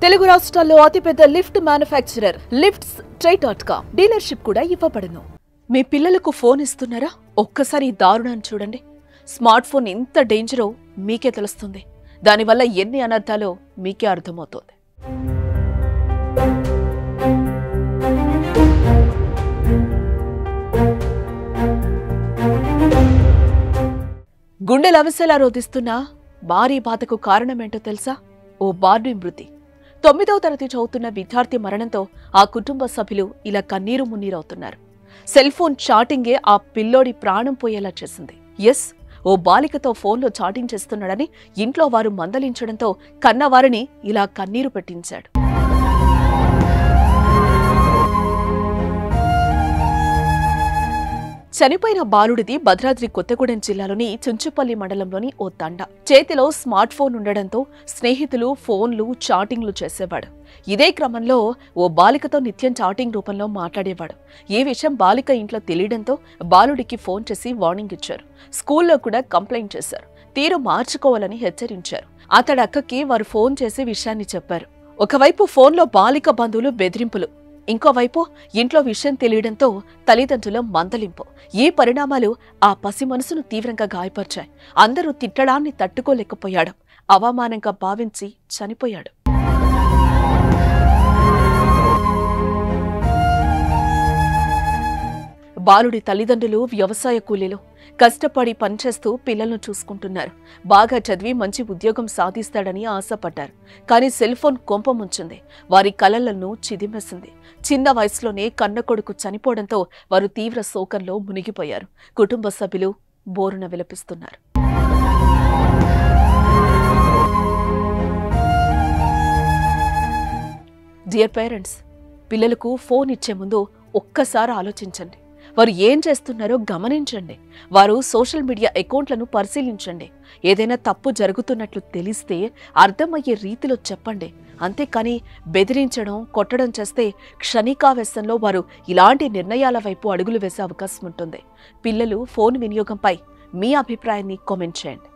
తెలుగు రాష్ట్రాల్లో అతిపెద్ద lift manufacturer లిఫ్ట్స్.com dealership కూడా ఇవ్వబడును. మీ పిల్లలకు ఫోన్ ఇస్తున్నారా? ఒక్కసారి దారుణాన్ని చూడండి. స్మార్ట్ ఫోన్ ఎంత డేంజరో మీకే తెలుస్తుంది. దానివల్ల ఎన్ని అనర్థాలో మీకే అర్థమవుతుంది. గుండెల అవిసెలా రోధిస్తున్న భారీ బాధకు కారణమేంటో తెలుసా? ఓ బార్డీ మృతి. 9వ తరగతి చదువుతున్న విద్యార్థి మరణంతో ఆ కుటుంబ సభ్యులు ఇలా కన్నీరు మున్నీరవుతున్నారు. సెల్ ఫోన్ చాటింగే ఆ పిల్లోడి ప్రాణం పోయేలా చేసింది. ఓ బాలికతో ఫోన్లో చాటింగ్ చేస్తున్నాడని ఇంట్లో వారు మందలించడంతో కన్నవారిని ఇలా కన్నీరు పెట్టించాడు. చనిపోయిన బాలుడిది భద్రాద్రి కొత్తగూడెం జిల్లాలోని చుంచుపల్లి మండలంలోని ఓ తండ. చేతిలో స్మార్ట్ ఫోన్ ఉండడంతో స్నేహితులు ఫోన్లు చాటింగ్లు చేసేవాడు. ఇదే క్రమంలో ఓ బాలికతో నిత్యం చాటింగ్ రూపంలో మాట్లాడేవాడు. ఈ విషయం బాలిక ఇంట్లో తెలియడంతో బాలుడికి ఫోన్ చేసి వార్నింగ్ ఇచ్చారు. స్కూల్లో కూడా కంప్లైంట్ చేశారు. తీరు మార్చుకోవాలని హెచ్చరించారు. అతడి అక్కకి వారు ఫోన్ చేసి విషయాన్ని చెప్పారు. ఒకవైపు ఫోన్లో బాలిక బంధువులు బెదిరింపులు, ఇంకోవైపు ఇంట్లో విషయం తెలియడంతో తల్లిదండ్రుల మందలింపు. ఈ పరిణామాలు ఆ పసి మనసును తీవ్రంగా గాయపరిచాయి. అందరూ తిట్టడాన్ని తట్టుకోలేకపోయాడు. అవమానంగా భావించి చనిపోయాడు. బాలుడి తల్లిదండ్రులు వ్యవసాయ కూలీలు. కష్టపడి పనిచేస్తూ పిల్లలను చూసుకుంటున్నారు. బాగా చదివి మంచి ఉద్యోగం సాధిస్తాడని ఆశపడ్డారు. కానీ సెల్ ఫోన్ కొంప ముంచింది. వారి కలలను చిదిమేసింది. చిన్న వయసులోనే కన్న కొడుకు చనిపోవడంతో వారు తీవ్ర శోకంలో మునిగిపోయారు. కుటుంబ సభ్యులు బోరున విలపిస్తున్నారు. డియర్ పేరెంట్స్, పిల్లలకు ఫోన్ ఇచ్చే ముందు ఒక్కసారి ఆలోచించండి. వారు ఏం చేస్తున్నారో గమనించండి. వారు సోషల్ మీడియా అకౌంట్లను పరిశీలించండి. ఏదైనా తప్పు జరుగుతున్నట్లు తెలిస్తే అర్థమయ్యే రీతిలో చెప్పండి. అంతేకాని బెదిరించడం, కొట్టడం చేస్తే క్షణికావేశంలో వారు ఇలాంటి నిర్ణయాల వైపు అడుగులు వేసే అవకాశం ఉంటుంది. పిల్లలు ఫోన్ వినియోగంపై మీ అభిప్రాయాన్ని కామెంట్ చేయండి.